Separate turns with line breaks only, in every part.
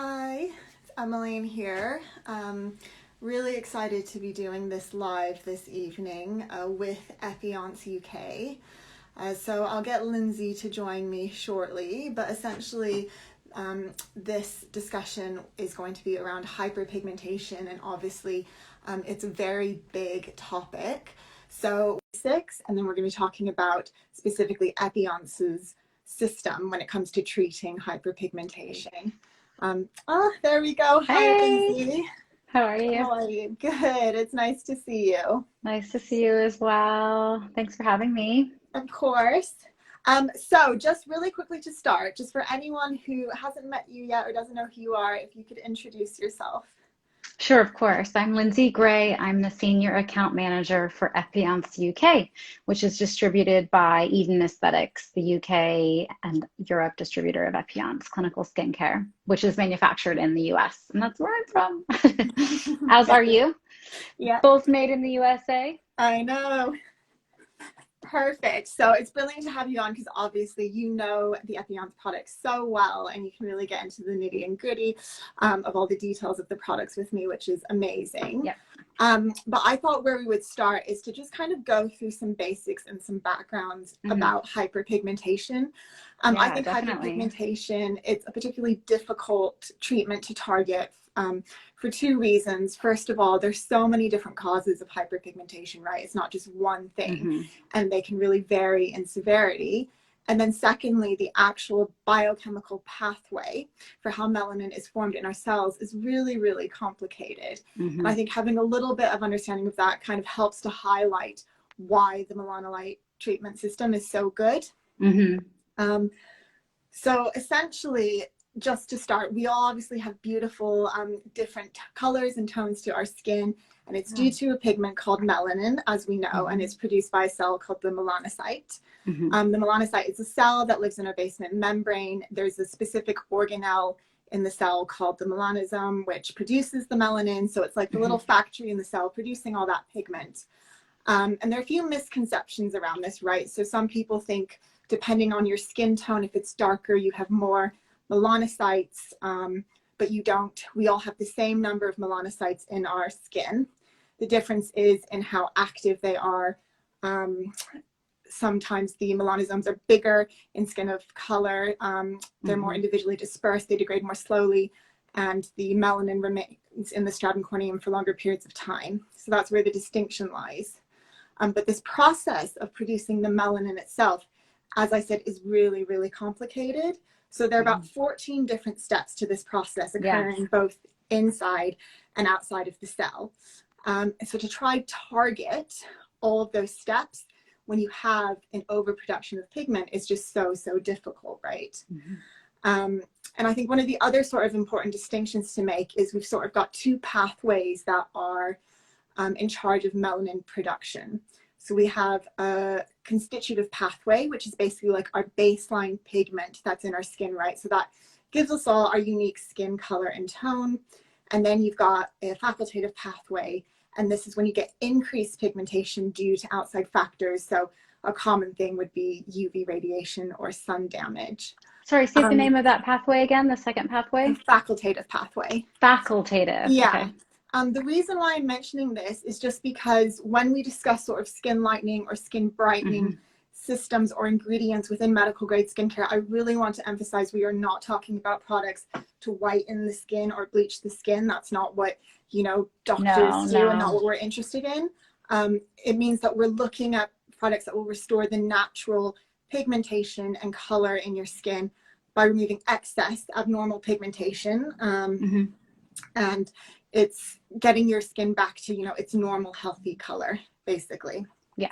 Hi, it's Emmaline here. Really excited to be doing this live this evening with Epiance UK. So I'll get Lindsay to join me shortly, but essentially this discussion is going to be around hyperpigmentation, and obviously it's a very big topic. So and then we're going to be talking about specifically Epiance's system when it comes to treating hyperpigmentation. There we go. Hi,
Hey,
Lindsay.
how are you?
How are you? Good. It's nice to see you.
Nice to see you as well. Thanks for having me.
Of course. So just really quickly to start, just for anyone who hasn't met you yet or doesn't know who you are, if you could introduce yourself.
Sure, of course. I'm Lindsay Gray. I'm the Senior Account Manager for Epiance UK, which is distributed by Eden Aesthetics, the UK and Europe distributor of Epiance Clinical Skincare, which is manufactured in the US. And that's where I'm from. As are you.
Yeah,
Both made in the USA.
I know. Perfect. So it's brilliant to have you on because obviously you know the Epiance products so well, and you can really get into the nitty and gritty of all the details of the products with me, which is amazing.
Yeah.
But I thought where we would start is to just kind of go through some basics and some backgrounds about hyperpigmentation. I think
Definitely.
hyperpigmentation, it's a particularly difficult treatment to target for two reasons. First of all, there's so many different causes of hyperpigmentation, right? It's not just one thing, and they can really vary in severity. And then secondly, the actual biochemical pathway for how melanin is formed in our cells is really, really complicated. And I think having a little bit of understanding of that kind of helps to highlight why the Melanolyte treatment system is so good. So essentially, just to start, we all obviously have beautiful different colors and tones to our skin, and it's due to a pigment called melanin, as we know, and it's produced by a cell called the melanocyte. The melanocyte is a cell that lives in our basement membrane. There's a specific organelle in the cell called the melanosome, which produces the melanin. So it's like the little factory in the cell producing all that pigment. And there are a few misconceptions around this, right? So some people think, depending on your skin tone, if it's darker, you have more melanocytes, but you don't. We all have the same number of melanocytes in our skin. The difference is in how active they are. Sometimes the melanosomes are bigger in skin of color. They're more individually dispersed. They degrade more slowly, and the melanin remains in the stratum corneum for longer periods of time. So that's where the distinction lies. But this process of producing the melanin itself, as I said, is really, really complicated. So there are about 14 different steps to this process occurring both inside and outside of the cell. So to try target all of those steps when you have an overproduction of pigment is just so difficult, right? And I think one of the other sort of important distinctions to make is we've sort of got two pathways that are in charge of melanin production. So we have a constitutive pathway, which is basically like our baseline pigment that's in our skin, right? So that gives us all our unique skin color and tone. And then you've got a facultative pathway, and this is when you get increased pigmentation due to outside factors. So a common thing would be UV radiation or sun damage.
Sorry, say the name of that pathway again, the second pathway?
Facultative pathway.
Facultative.
Yeah.
Okay.
The reason why I'm mentioning this is just because when we discuss sort of skin lightening or skin brightening systems or ingredients within medical grade skincare, I really want to emphasize we are not talking about products to whiten the skin or bleach the skin. That's not what, you know, doctors do and not what we're interested in. It means that we're looking at products that will restore the natural pigmentation and color in your skin by removing excess abnormal pigmentation. And it's getting your skin back to, you know, its normal healthy color, basically.
Yeah.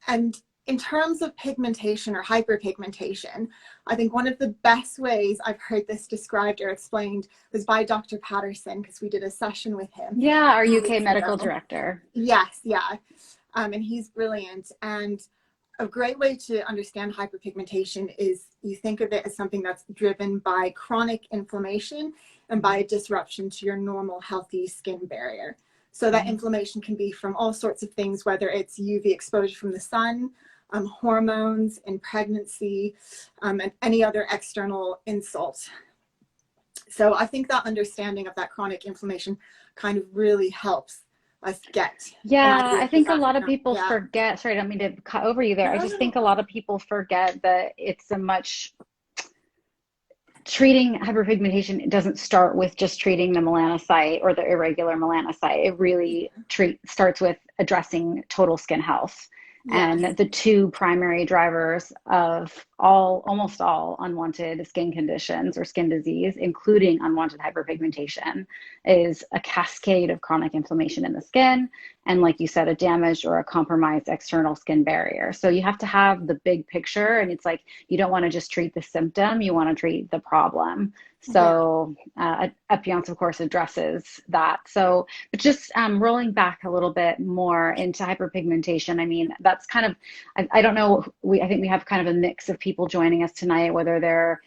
And in terms of pigmentation or hyperpigmentation, I think one of the best ways I've heard this described or explained was by Dr. Patterson, because we did a session with him.
Yeah, our UK medical director.
Yes, yeah. And he's brilliant. And a great way to understand hyperpigmentation is you think of it as something that's driven by chronic inflammation and by a disruption to your normal healthy skin barrier. So that inflammation can be from all sorts of things, whether it's UV exposure from the sun, hormones in pregnancy, and any other external insult. So I think that understanding of that chronic inflammation kind of really helps us get an
Yeah,
idea
I
of the
think a lot of
background.
people
Yeah.
forget, sorry, I don't mean to cut over you there. I just think
No.
a lot of people forget that it's a much treating hyperpigmentation, it doesn't start with just treating the melanocyte or the irregular melanocyte. It really starts with addressing total skin health.
Yes.
And the two primary drivers of almost all unwanted skin conditions or skin disease, including unwanted hyperpigmentation, is a cascade of chronic inflammation in the skin. And like you said, a damaged or a compromised external skin barrier. So you have to have the big picture. And it's like, you don't want to just treat the symptom, you want to treat the problem.
Yeah.
So Epionce, of course, addresses that. So, but just rolling back a little bit more into hyperpigmentation, I mean, that's kind of, I don't know, I think we have kind of a mix of people joining us tonight, whether they're,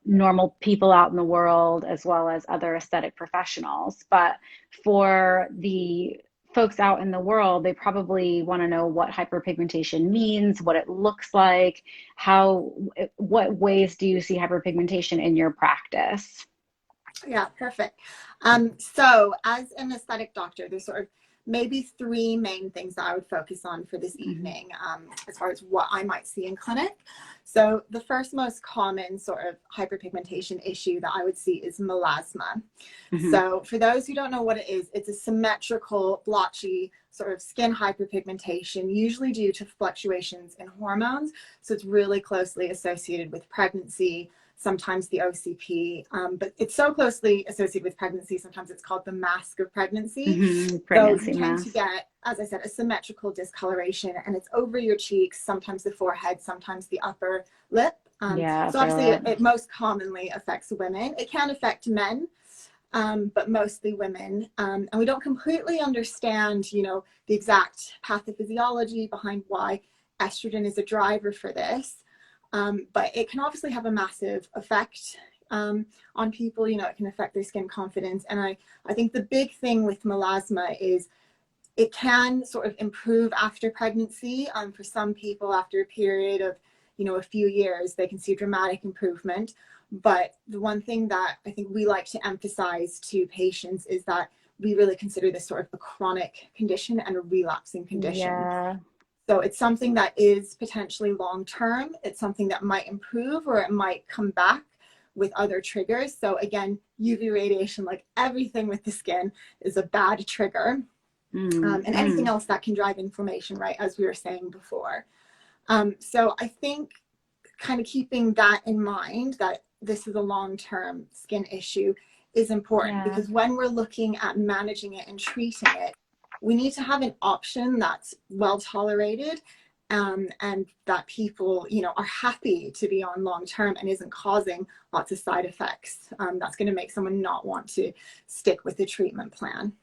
normal people out in the world as well as other aesthetic professionals. But for the folks out in the world, they probably want to know what hyperpigmentation means, what it looks like, what ways do you see hyperpigmentation in your practice?
Yeah, perfect. So as an aesthetic doctor, there's sort of maybe three main things that I would focus on for this evening, as far as what I might see in clinic. So the first most common sort of hyperpigmentation issue that I would see is melasma. So for those who don't know what it is, it's a symmetrical, blotchy sort of skin hyperpigmentation, usually due to fluctuations in hormones. So it's really closely associated with pregnancy, sometimes the OCP, but it's so closely associated with pregnancy, sometimes it's called the mask of pregnancy.
Pregnancy
So you tend
mask.
to get, as I said, a symmetrical discoloration, and it's over your cheeks, sometimes the forehead, sometimes the upper lip.
Yeah,
So obviously it most commonly affects women. It can affect men, but mostly women. And we don't completely understand, the exact pathophysiology behind why estrogen is a driver for this. But it can obviously have a massive effect on people. It can affect their skin confidence. And I think the big thing with melasma is it can sort of improve after pregnancy. For some people, after a period of, a few years, they can see a dramatic improvement. But the one thing that I think we like to emphasize to patients is that we really consider this sort of a chronic condition and a relapsing condition.
Yeah.
So it's something that is potentially long-term. It's something that might improve or it might come back with other triggers. So again, UV radiation, like everything with the skin, is a bad trigger. And anything else that can drive inflammation, right, as we were saying before. So I think kind of keeping that in mind, that this is a long-term skin issue, is important, because when we're looking at managing it and treating it, we need to have an option that's well tolerated, and that people, are happy to be on long term and isn't causing lots of side effects. That's going to make someone not want to stick with the treatment plan.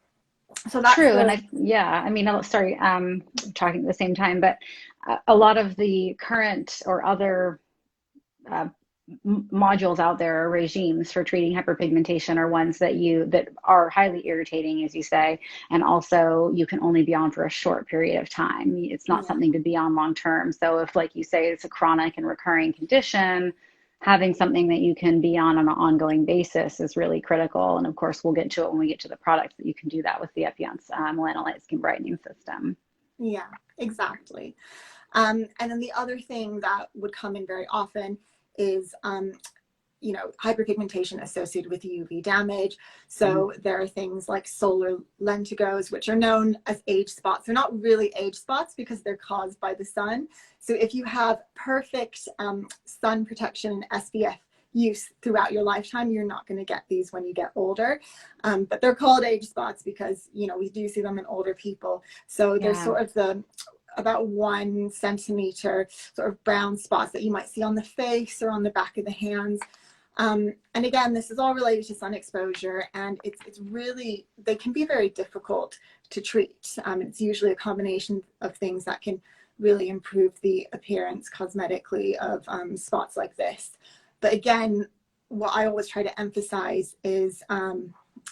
So that's
true. And I mean, sorry, talking at the same time, but a lot of the current or other modules out there, or regimes for treating hyperpigmentation, are ones that are highly irritating, as you say, and also you can only be on for a short period of time. It's not something to be on long term. So if, like you say, it's a chronic and recurring condition, having something that you can be on an ongoing basis is really critical. And of course, we'll get to it when we get to the products, that you can do that with the Epionce Melanolyte Skin Brightening System.
Yeah, exactly. And then the other thing that would come in very often is, hyperpigmentation associated with UV damage. So there are things like solar lentigos, which are known as age spots. They're not really age spots because they're caused by the sun. So if you have perfect sun protection and SPF use throughout your lifetime, you're not going to get these when you get older. But they're called age spots because, we do see them in older people. So there's sort of about 1 centimeter sort of brown spots that you might see on the face or on the back of the hands. And again, this is all related to sun exposure, and it's really, they can be very difficult to treat. It's usually a combination of things that can really improve the appearance cosmetically of spots like this. But again, what I always try to emphasize is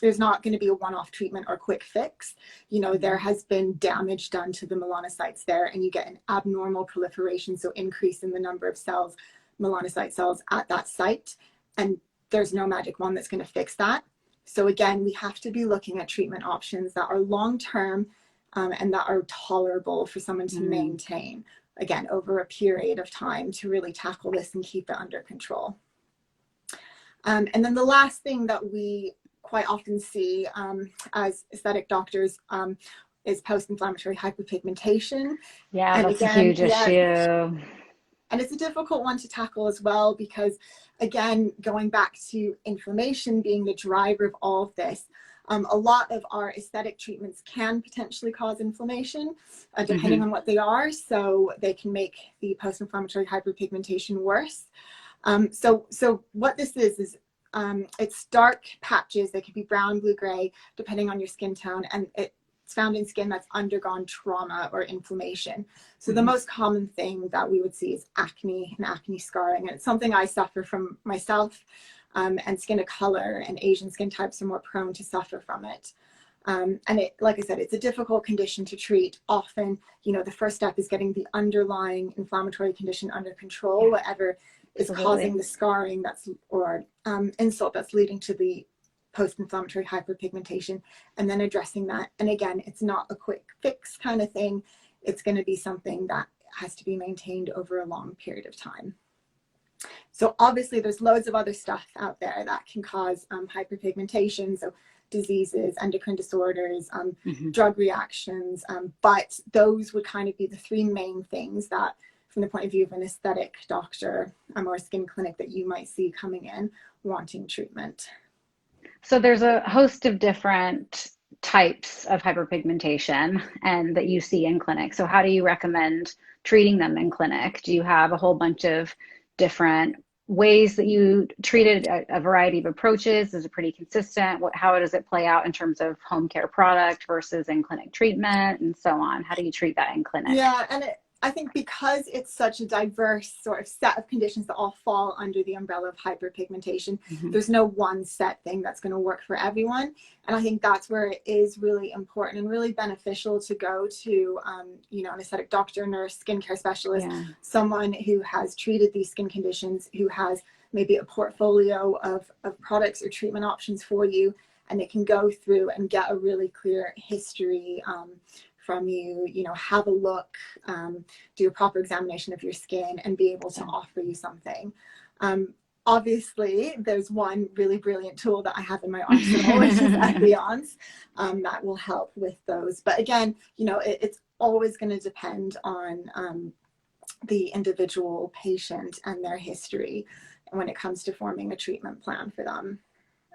there's not going to be a one-off treatment or quick fix. There has been damage done to the melanocytes there, and you get an abnormal proliferation, so increase in the number of cells, melanocyte cells at that site. And there's no magic wand that's going to fix that. So again, we have to be looking at treatment options that are long-term and that are tolerable for someone to maintain, again, over a period of time to really tackle this and keep it under control. And then the last thing that we quite often see as aesthetic doctors is post-inflammatory hyperpigmentation.
Yeah,
and
that's
again,
a huge issue.
And it's a difficult one to tackle as well, because again, going back to inflammation being the driver of all of this, a lot of our aesthetic treatments can potentially cause inflammation, depending on what they are. So they can make the post-inflammatory hyperpigmentation worse. So what this is it's dark patches. They could be brown, blue, gray, depending on your skin tone. And it's found in skin that's undergone trauma or inflammation. So the most common thing that we would see is acne and acne scarring. And it's something I suffer from myself, and skin of color and Asian skin types are more prone to suffer from it. And like I said, it's a difficult condition to treat. Often, the first step is getting the underlying inflammatory condition under control, whatever is causing the scarring or insult that's leading to the post-inflammatory hyperpigmentation, and then addressing that. And again, it's not a quick fix kind of thing. It's going to be something that has to be maintained over a long period of time. So obviously there's loads of other stuff out there that can cause hyperpigmentation. So diseases, endocrine disorders, drug reactions, but those would kind of be the three main things that, from the point of view of an aesthetic doctor or a skin clinic, that you might see coming in wanting treatment.
So there's a host of different types of hyperpigmentation and that you see in clinic. So how do you recommend treating them in clinic? Do you have a whole bunch of different ways that you treat it, a variety of approaches? Is it pretty consistent? How does it play out in terms of home care product versus in clinic treatment and so on? How do you treat that in clinic?
Yeah, and I think because it's such a diverse sort of set of conditions that all fall under the umbrella of hyperpigmentation, there's no one set thing that's going to work for everyone. And I think that's where it is really important and really beneficial to go to, an aesthetic doctor, nurse, skincare specialist, someone who has treated these skin conditions, who has maybe a portfolio of products or treatment options for you, and they can go through and get a really clear history from you, have a look, do a proper examination of your skin, and be able to offer you something. Obviously, there's one really brilliant tool that I have in my arsenal, which is Epionce, that will help with those. But again, it's always going to depend on the individual patient and their history when it comes to forming a treatment plan for them.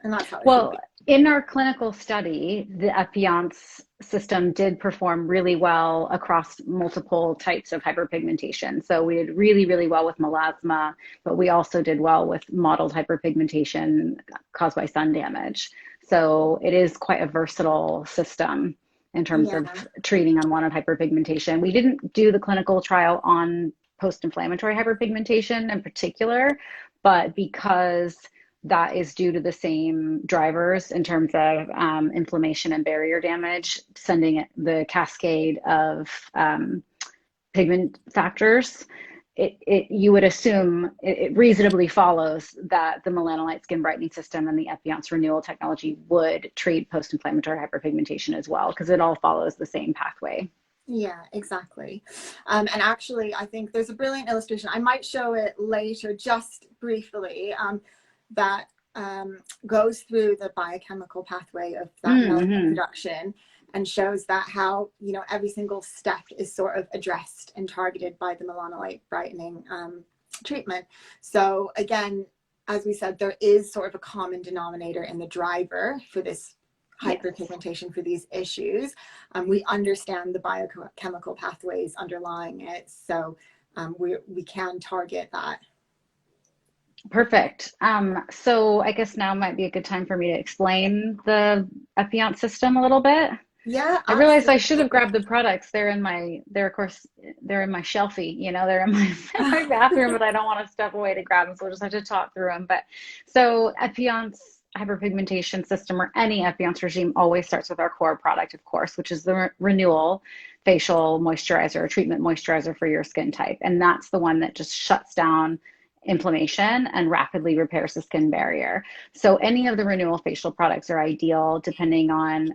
And that's how
in our clinical study, the Epionce system did perform really well across multiple types of hyperpigmentation. So we did really, really well with melasma, but we also did well with mottled hyperpigmentation caused by sun damage. So it is quite a versatile system in terms of treating unwanted hyperpigmentation. We didn't do the clinical trial on post-inflammatory hyperpigmentation in particular, but because that is due to the same drivers in terms of inflammation and barrier damage, sending the cascade of pigment factors, you would assume it reasonably follows that the Melanolyte Skin Brightening System and the Epionce renewal technology would treat post-inflammatory hyperpigmentation as well, because it all follows the same pathway.
Yeah, exactly. And actually, I think there's a brilliant illustration. I might show it later, just briefly. That goes through the biochemical pathway of that melanin production, and shows that how every single step is sort of addressed and targeted by the melanolyte brightening treatment. So again, as we said, there is sort of a common denominator in the driver for this hyperpigmentation, for these issues. We understand the biochemical pathways underlying it, so we can target that.
Perfect. So I guess now might be a good time for me to explain the Epionce system a little bit.
Yeah.
I realized I should have grabbed the products. They're in my shelfie, they're in my bathroom, but I don't want to step away to grab them. So we'll just have to talk through them. But so Epionce hyperpigmentation system, or any Epionce regime, always starts with our core product, of course, which is the Renewal Facial Moisturizer, treatment moisturizer for your skin type. And that's the one that just shuts down inflammation and rapidly repairs the skin barrier. So any of the renewal facial products are ideal depending on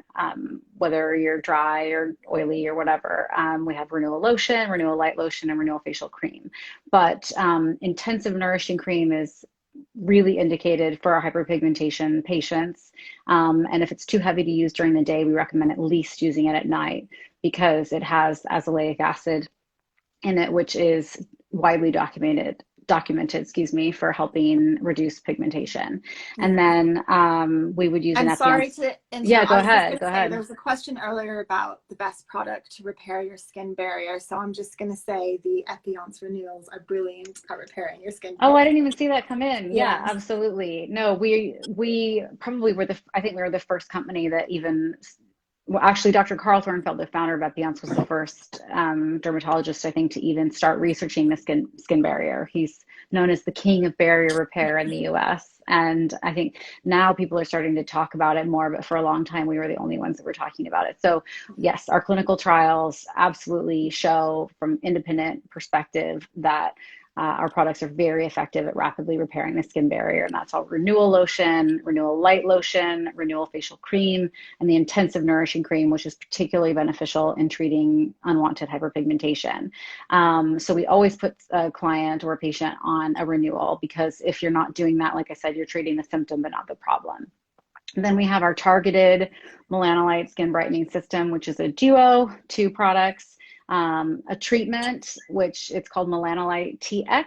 whether you're dry or oily or whatever. We have renewal lotion, renewal light lotion, and renewal facial cream. But intensive nourishing cream is really indicated for our hyperpigmentation patients. And if it's too heavy to use during the day, we recommend at least using it at night because it has azelaic acid in it, which is widely documented, for helping reduce pigmentation. And then we would use an
And sorry
Epion.
to interrupt.
Yeah, go
I was just
ahead.
gonna say, there was a question earlier about the best product to repair your skin barrier. So I'm just going to say the Epion's renewals are brilliant at repairing your skin
Oh,
barrier.
I didn't even see that come in. Yeah,
Yeah.
absolutely. No, we probably were I think we were the first company that even, well, actually, Dr. Carl Thornfeld, the founder of Epiance, was the first dermatologist, I think, to even start researching the skin barrier. He's known as the king of barrier repair in the US. And I think now people are starting to talk about it more, but for a long time, we were the only ones that were talking about it. So yes, our clinical trials absolutely show from independent perspective that our products are very effective at rapidly repairing the skin barrier, and that's all renewal lotion, renewal light lotion, renewal facial cream, and the intensive nourishing cream, which is particularly beneficial in treating unwanted hyperpigmentation. So we always put a client or a patient on a renewal, because if you're not doing that, like I said, you're treating the symptom but not the problem. And then we have our targeted Melanolyte Skin Brightening System, which is a duo, 2 products. A treatment, which it's called Melanolyte TX,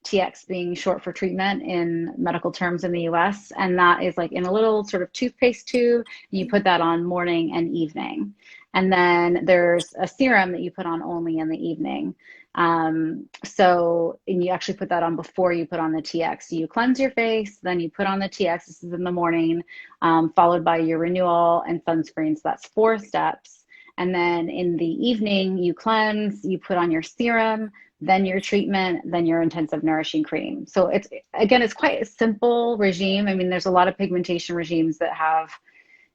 TX being short for treatment in medical terms in the US. And that is like in a little sort of toothpaste tube. You put that on morning and evening. And then there's a serum that you put on only in the evening. And you actually put that on before you put on the TX. So you cleanse your face, then you put on the TX. This is in the morning, followed by your renewal and sunscreen. So that's 4 steps. And then in the evening, you cleanse, you put on your serum, then your treatment, then your intensive nourishing cream. So it's quite a simple regime. I mean, there's a lot of pigmentation regimes that have,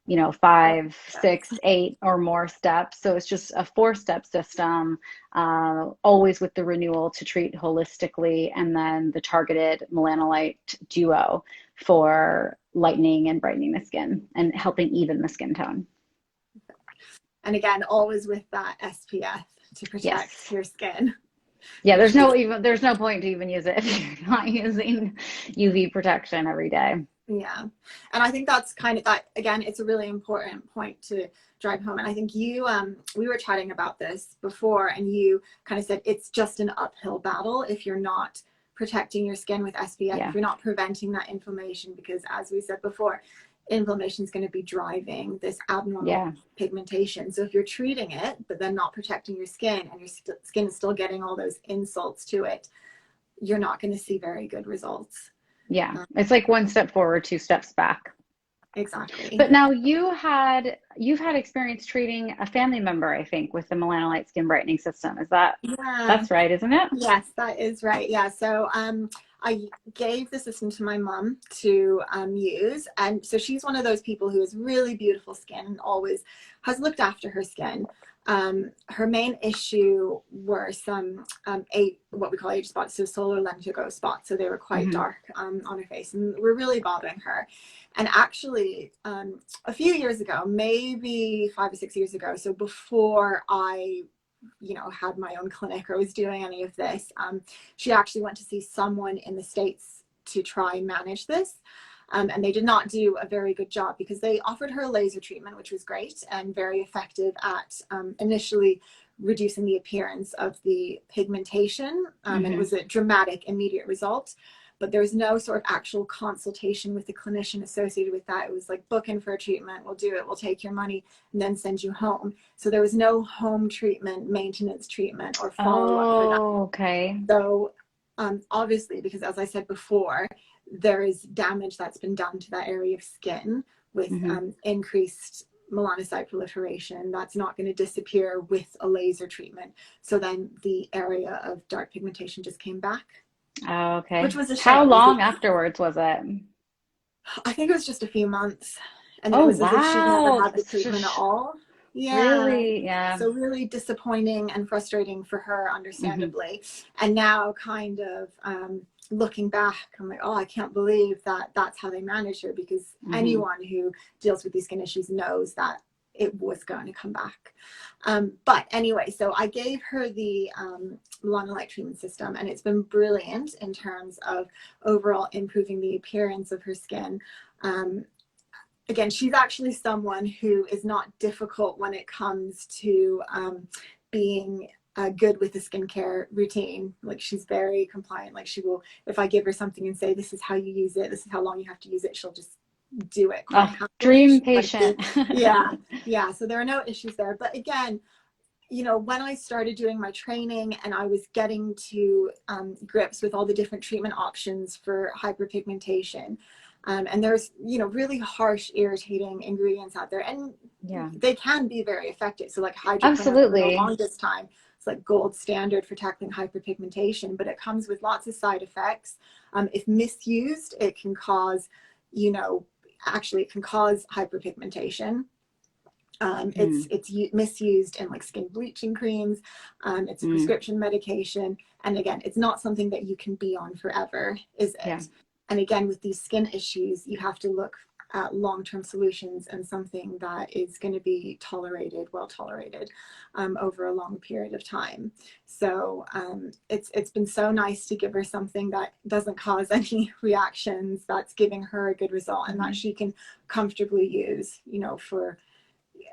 5, 6, 8 or more steps. So it's just a 4-step system, always with the renewal to treat holistically, and then the targeted Melanolyte duo for lightening and brightening the skin and helping even the skin tone.
And again, always with that SPF to protect your skin.
Yeah, there's no point to even use it if you're not using UV protection every day.
Yeah. And I think that's kind of that, again, it's a really important point to drive home. And I think we were chatting about this before, and you kind of said it's just an uphill battle if you're not protecting your skin with SPF, if you're not preventing that inflammation, because as we said before, inflammation is going to be driving this abnormal pigmentation. So if you're treating it but then not protecting your skin, and your skin is still getting all those insults to it, you're not going to see very good results.
It's like 1 step forward, 2 steps back.
Exactly.
But now you've had experience treating a family member, I think, with the Melanolyte Skin Brightening System. That's right, isn't it?
Yes, that is right. Yeah. So I gave the system to my mom to use. And so she's one of those people who has really beautiful skin and always has looked after her skin. Her main issue were some what we call age spots, so solar lentigo spots. So they were quite dark on her face and were really bothering her. And actually, a few years ago, maybe 5 or 6 years ago, so before I had my own clinic or was doing any of this, she actually went to see someone in the States to try and manage this. And they did not do a very good job, because they offered her a laser treatment, which was great and very effective at initially reducing the appearance of the pigmentation. And it was a dramatic, immediate result. But there was no sort of actual consultation with the clinician associated with that. It was like, book in for a treatment, we'll do it, we'll take your money, and then send you home. So there was no home treatment, maintenance treatment, or follow-up for that.
Okay.
So obviously, because as I said before, there is damage that's been done to that area of skin with increased melanocyte proliferation. That's not going to disappear with a laser treatment. So then the area of dark pigmentation just came back.
Oh, okay.
Which was a shame.
How long afterwards was it?
I think it was just a few months. And it was as if she'd never had the treatment at all. Yeah.
Really? Yeah.
So really disappointing and frustrating for her, understandably. And now kind of looking back, I'm like, oh, I can't believe that that's how they managed her, because anyone who deals with these skin issues knows that it was going to come back. But anyway, so I gave her the Melanolyte treatment system, and it's been brilliant in terms of overall improving the appearance of her skin. Again, she's actually someone who is not difficult when it comes to being good with the skincare routine. Like, she's very compliant. Like, she will, if I give her something and say, this is how you use it, this is how long you have to use it, she'll just do it.
Dream patient.
Yeah. So there are no issues there. But again, you know, when I started doing my training and I was getting to grips with all the different treatment options for hyperpigmentation, and there's, you know, really harsh, irritating ingredients out there, and they can be very effective. So like hydroquinone, for the longest time, it's like gold standard for tackling hyperpigmentation, but it comes with lots of side effects. If misused, it can cause, you know, actually it can cause hyperpigmentation. It's misused in like skin bleaching creams. It's a prescription medication. And again, it's not something that you can be on forever, is it? Yeah. And again, with these skin issues, you have to look at long-term solutions and something that is going to be tolerated, well tolerated, over a long period of time. So it's been so nice to give her something that doesn't cause any reactions, that's giving her a good result, and that she can comfortably use, you know, for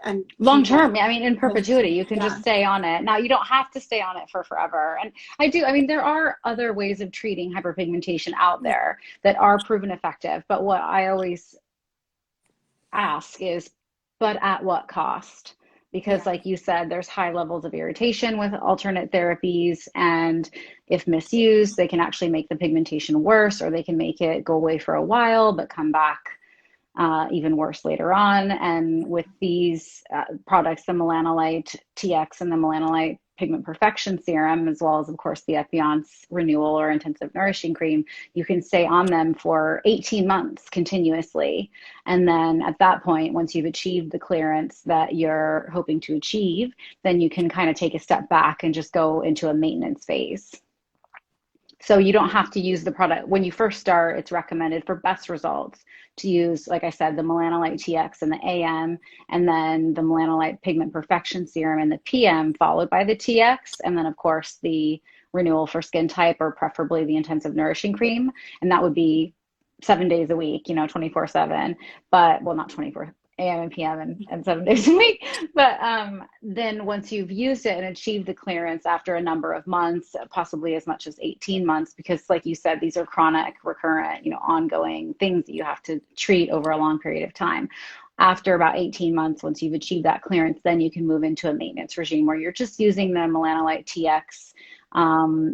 and
long term. I mean, in perpetuity, you can just stay on it. Now, you don't have to stay on it for forever. And I mean, there are other ways of treating hyperpigmentation out there that are proven effective. But what I always ask is, but at what cost? Because like you said, there's high levels of irritation with alternate therapies. And if misused, they can actually make the pigmentation worse, or they can make it go away for a while, but come back even worse later on. And with these products, the Melanolyte TX and the Melanolyte Pigment Perfection Serum, as well as, of course, the Epionce Renewal or Intensive Nourishing Cream, you can stay on them for 18 months continuously. And then at that point, once you've achieved the clearance that you're hoping to achieve, then you can kind of take a step back and just go into a maintenance phase. So you don't have to use the product. When you first start, it's recommended for best results to use, like I said, the Melanolyte TX and the AM, and then the Melanolyte Pigment Perfection Serum and the PM, followed by the TX, and then of course the Renewal for Skin Type, or preferably the Intensive Nourishing Cream. And that would be 7 days a week, you know, 24/7, but well, not 24 AM and PM and 7 days a week. But then once you've used it and achieved the clearance after a number of months, possibly as much as 18 months, because like you said, these are chronic, recurrent, you know, ongoing things that you have to treat over a long period of time. After about 18 months, once you've achieved that clearance, then you can move into a maintenance regime where you're just using the Melanolyte TX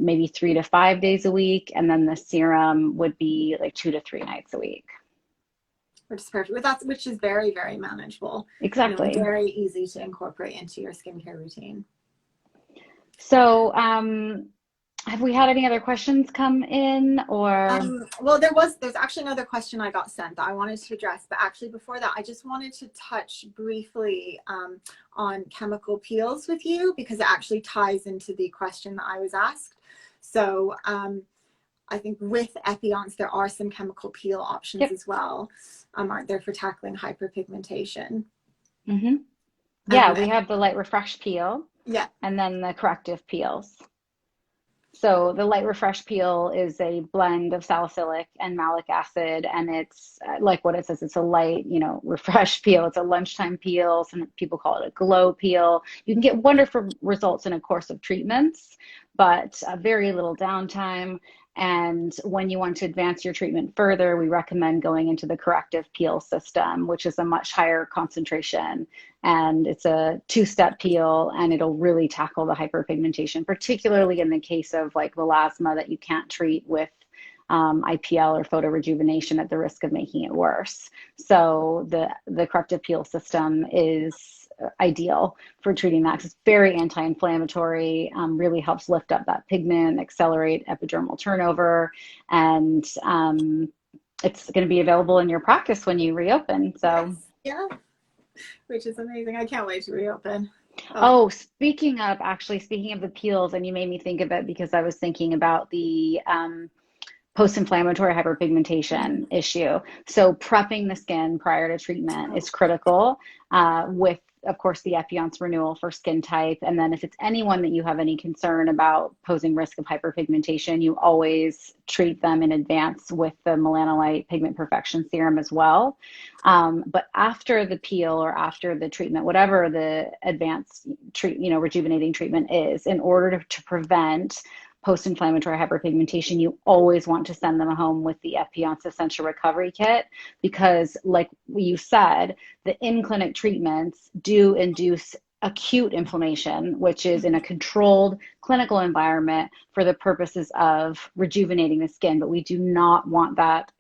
maybe 3 to 5 days a week. And then the serum would be like 2 to 3 nights a week.
Which is perfect. Which is very, very manageable.
Exactly.
You know, very easy to incorporate into your skincare routine.
So have we had any other questions come in, or?
Well, there's actually another question I got sent that I wanted to address, but actually before that, I just wanted to touch briefly on chemical peels with you, because it actually ties into the question that I was asked. So I think with Epionce, there are some chemical peel options as well, aren't there, for tackling hyperpigmentation?
Yeah, we have the Light Refresh peel.
Yeah.
And then the corrective peels. So the Light Refresh peel is a blend of salicylic and malic acid, and it's like what it says, it's a light, you know, refresh peel. It's a lunchtime peel. Some people call it a glow peel. You can get wonderful results in a course of treatments, but very little downtime. And when you want to advance your treatment further, we recommend going into the corrective peel system, which is a much higher concentration. And it's a 2-step peel, and it'll really tackle the hyperpigmentation, particularly in the case of like melasma that you can't treat with IPL or photorejuvenation at the risk of making it worse. So the corrective peel system is ideal for treating that, because it's very anti-inflammatory, really helps lift up that pigment, accelerate epidermal turnover, and it's going to be available in your practice when you reopen. So
yeah, which is amazing. I can't wait to reopen.
Oh, speaking of the peels, and you made me think of it because I was thinking about the post-inflammatory hyperpigmentation issue. So prepping the skin prior to treatment is critical, with, of course, the Epionce renewal for skin type. And then if it's anyone that you have any concern about posing risk of hyperpigmentation, you always treat them in advance with the Melanolyte Pigment Perfection Serum as well. But after the peel or after the treatment, whatever the advanced rejuvenating treatment is, in order to prevent post-inflammatory hyperpigmentation, you always want to send them home with the Epionce Essential Recovery Kit, because like you said, the in-clinic treatments do induce acute inflammation, which is in a controlled clinical environment for the purposes of rejuvenating the skin. But we do not want that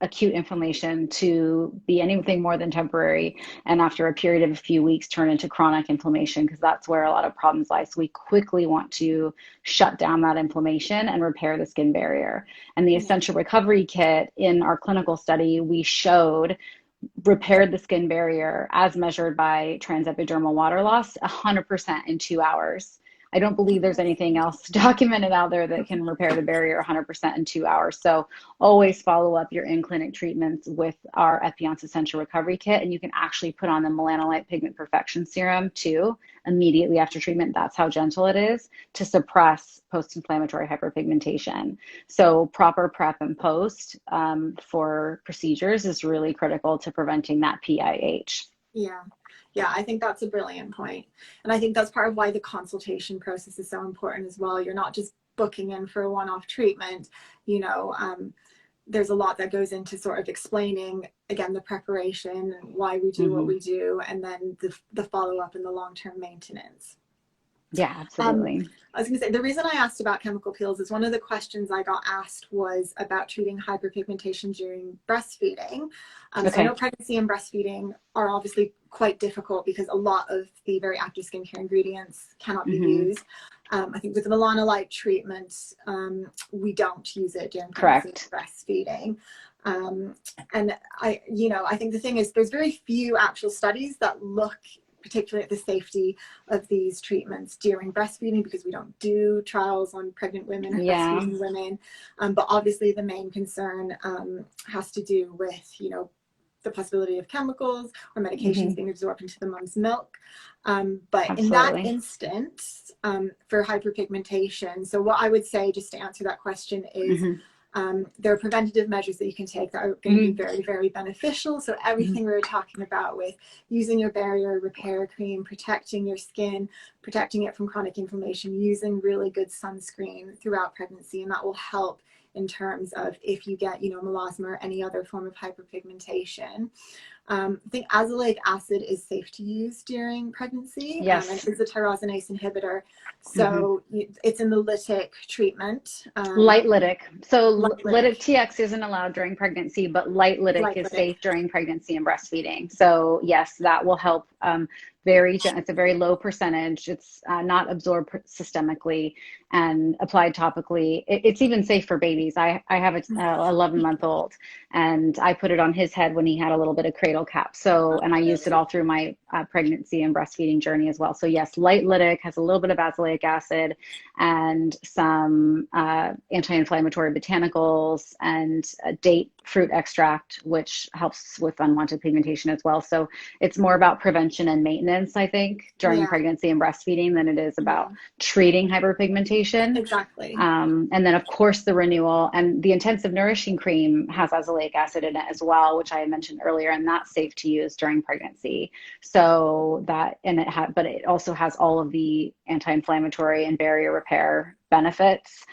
acute inflammation to be anything more than temporary, and after a period of a few weeks turn into chronic inflammation, because that's where a lot of problems lie. So we quickly want to shut down that inflammation and repair the skin barrier. And the Essential Recovery Kit, in our clinical study, we showed repaired the skin barrier as measured by transepidermal water loss 100% in 2 hours. I don't believe there's anything else documented out there that can repair the barrier 100% in 2 hours. So always follow up your in-clinic treatments with our Epionce Essential Recovery Kit. And you can actually put on the Melanolyte Pigment Perfection Serum too, immediately after treatment. That's how gentle it is to suppress post-inflammatory hyperpigmentation. So proper prep and post for procedures is really critical to preventing that PIH.
Yeah. Yeah, I think that's a brilliant point. And I think that's part of why the consultation process is so important as well. You're not just booking in for a one-off treatment. There's a lot that goes into sort of explaining, again, the preparation and why we do what we do, and then the follow-up and the long-term maintenance.
Yeah, absolutely.
I was going to say, the reason I asked about chemical peels is one of the questions I got asked was about treating hyperpigmentation during breastfeeding. So I know pregnancy and breastfeeding are obviously quite difficult because a lot of the very active skincare ingredients cannot be used. I think with the Melanolyte treatment, we don't use it during pregnancy and breastfeeding. And I think the thing is, there's very few actual studies that look particularly at the safety of these treatments during breastfeeding, because we don't do trials on pregnant women or breastfeeding women. But obviously the main concern has to do with, the possibility of chemicals or medications being absorbed into the mom's milk. But in that instance, for hyperpigmentation, so what I would say, just to answer that question, is there are preventative measures that you can take that are going to be very, very beneficial. So everything we were talking about with using your barrier repair cream, protecting your skin, protecting it from chronic inflammation, using really good sunscreen throughout pregnancy, and that will help in terms of if you get, melasma or any other form of hyperpigmentation. I think azelaic acid is safe to use during pregnancy. And it's a tyrosinase inhibitor. So it's in the lytic treatment.
Light lytic. So lytic TX isn't allowed during pregnancy, but light lytic is safe during pregnancy and breastfeeding. So yes, that will help. It's a very low percentage. It's not absorbed systemically and applied topically. It's even safe for babies. I have a 11-month-old, and I put it on his head when he had a little bit of cradle cap. So, and I used it all through my pregnancy and breastfeeding journey as well. So yes, light lytic has a little bit of azelaic acid and some anti-inflammatory botanicals and date fruit extract, which helps with unwanted pigmentation as well. So it's more about prevention and maintenance, I think, during pregnancy and breastfeeding than it is about treating hyperpigmentation.
Exactly.
And then of course the renewal, and the intensive nourishing cream has azelaic acid in it as well, which I had mentioned earlier, and that's safe to use during pregnancy. So that, but it also has all of the anti-inflammatory and barrier repair benefits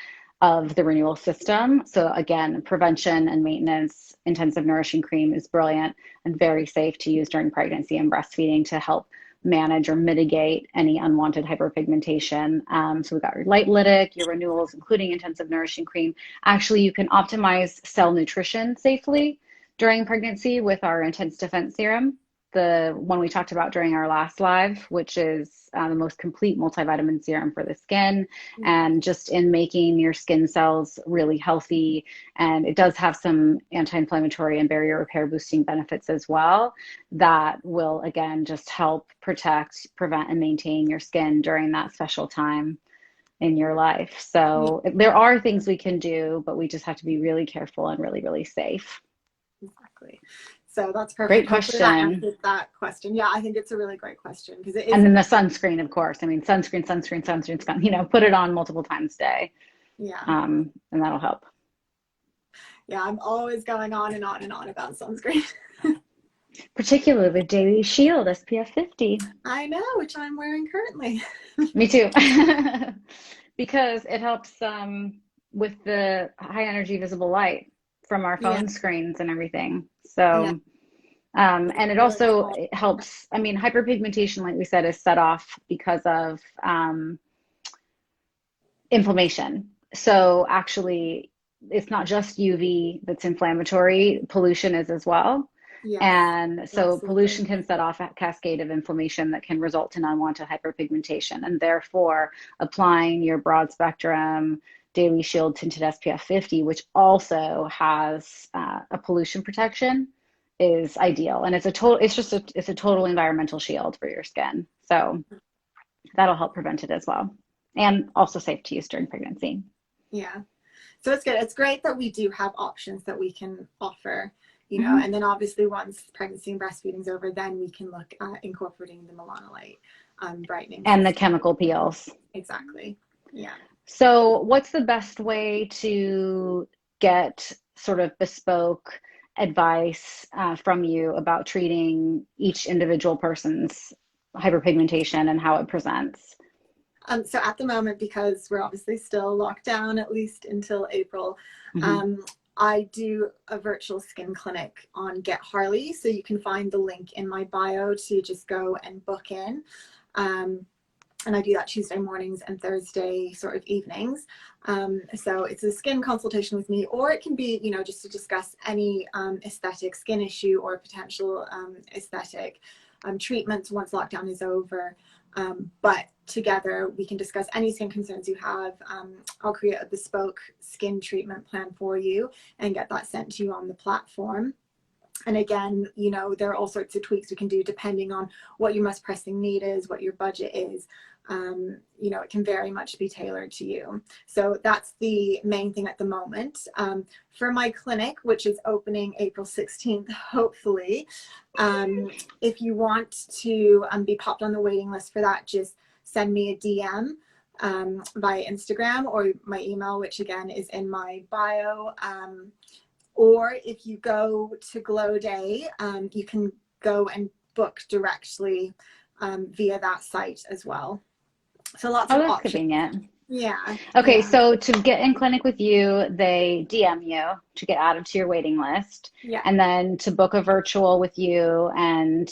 of the renewal system. So again, prevention and maintenance, intensive nourishing cream is brilliant and very safe to use during pregnancy and breastfeeding to help manage or mitigate any unwanted hyperpigmentation. So we've got your light lytic, your renewals, including intensive nourishing cream. Actually, you can optimize cell nutrition safely during pregnancy with our Intense Defense Serum, the one we talked about during our last live, which is the most complete multivitamin serum for the skin, and just in making your skin cells really healthy. And it does have some anti-inflammatory and barrier repair boosting benefits as well that will, again, just help protect, prevent, and maintain your skin during that special time. in your life. So there are things we can do, but we just have to be really careful and really, really safe.
Exactly. So that's perfect.
Great
Hopefully that
question.
answered that question. Yeah, I think it's a really great question because it is.
And then the sunscreen, of course. I mean, sunscreen, you know, put it on multiple times a day.
Yeah.
And that'll help.
Yeah, I'm always going on and on and on about sunscreen.
Particularly with Daily Shield SPF 50.
I know, which I'm wearing currently.
Me too. Because it helps with the high energy visible light from our
Yeah.
phone screens and everything.
Yeah.
So, and it also helps. I mean, hyperpigmentation, like we said, is set off because of inflammation. So actually, it's not just UV that's inflammatory, pollution is as well.
Yes,
And so
absolutely.
pollution can set off a cascade of inflammation that can result in unwanted hyperpigmentation. And therefore, applying your broad spectrum Daily Shield Tinted SPF 50, which also has a pollution protection, is ideal. And it's a total environmental shield for your skin. So that'll help prevent it as well. And also safe to use during pregnancy.
Yeah. So it's good. It's great that we do have options that we can offer, you know, and then obviously once pregnancy and breastfeeding is over, then we can look at incorporating the Melanolyte brightening
and the
system.
chemical peels.
Exactly. Yeah.
So what's the best way to get sort of bespoke advice from you about treating each individual person's hyperpigmentation and how it presents?
So at the moment, because we're obviously still locked down at least until April, I do a virtual skin clinic on Get Harley. So you can find the link in my bio to just go and book in. And I do that Tuesday mornings and Thursday sort of evenings. So it's a skin consultation with me, or it can be, you know, just to discuss any aesthetic skin issue or potential aesthetic treatments once lockdown is over. But together we can discuss any skin concerns you have. I'll create a bespoke skin treatment plan for you and get that sent to you on the platform. And again, you know, there are all sorts of tweaks we can do depending on what your most pressing need is, what your budget is. You know, it can very much be tailored to you. So that's the main thing at the moment. For my clinic, which is opening April 16th, hopefully, if you want to be popped on the waiting list for that, just send me a DM via Instagram or my email, which again is in my bio. Or if you go to Glow Day, you can go and book directly via that site as well. So lots of
that's
options.
convenient.
Yeah.
Okay,
yeah.
so to get in clinic with you, they DM you to get added to your waiting list.
Yeah.
And then to book a virtual with you and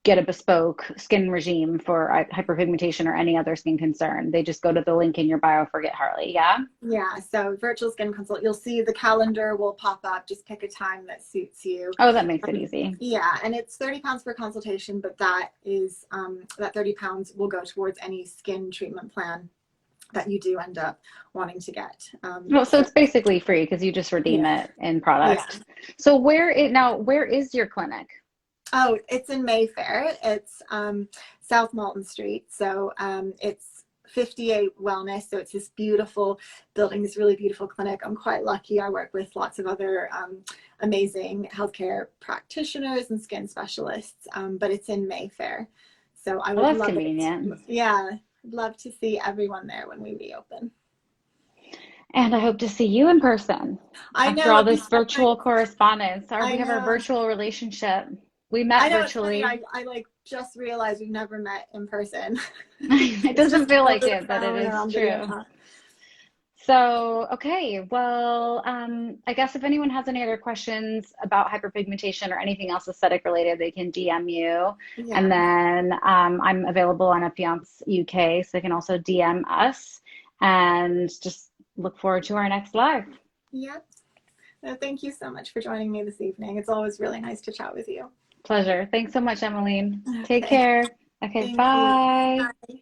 get a bespoke skin regime for hyperpigmentation or any other skin concern, they just go to the link in your bio for Get Harley, yeah?
Yeah, so virtual skin consult, you'll see the calendar will pop up. Just pick a time that suits you.
Oh, that makes it easy.
Yeah, and it's £30 per consultation, but that is that £30 will go towards any skin treatment plan that you do end up wanting to get.
So it's basically free because you just redeem it in product.
Yeah.
So where is your clinic?
Oh, it's in Mayfair. It's South Malton Street. So it's 58 Wellness. So it's this beautiful building, this really beautiful clinic. I'm quite lucky. I work with lots of other amazing healthcare practitioners and skin specialists, but it's in Mayfair. So I would love
convenient.
Yeah, I'd love to see everyone there when we reopen.
And I hope to see you in person. After all this virtual correspondence, we have our virtual relationship. We met virtually.
I like just realized we've never met in person.
It doesn't feel like it, but it is true. So, okay, well, I guess if anyone has any other questions about hyperpigmentation or anything else aesthetic related, they can DM you. Yeah. And then I'm available on Epiance UK, so they can also DM us and just look forward to our next live.
Yep. Thank you so much for joining me this evening. It's always really nice to chat with you.
Pleasure. Thanks so much, Emmaline. Okay. Take care. Okay, bye.
Bye.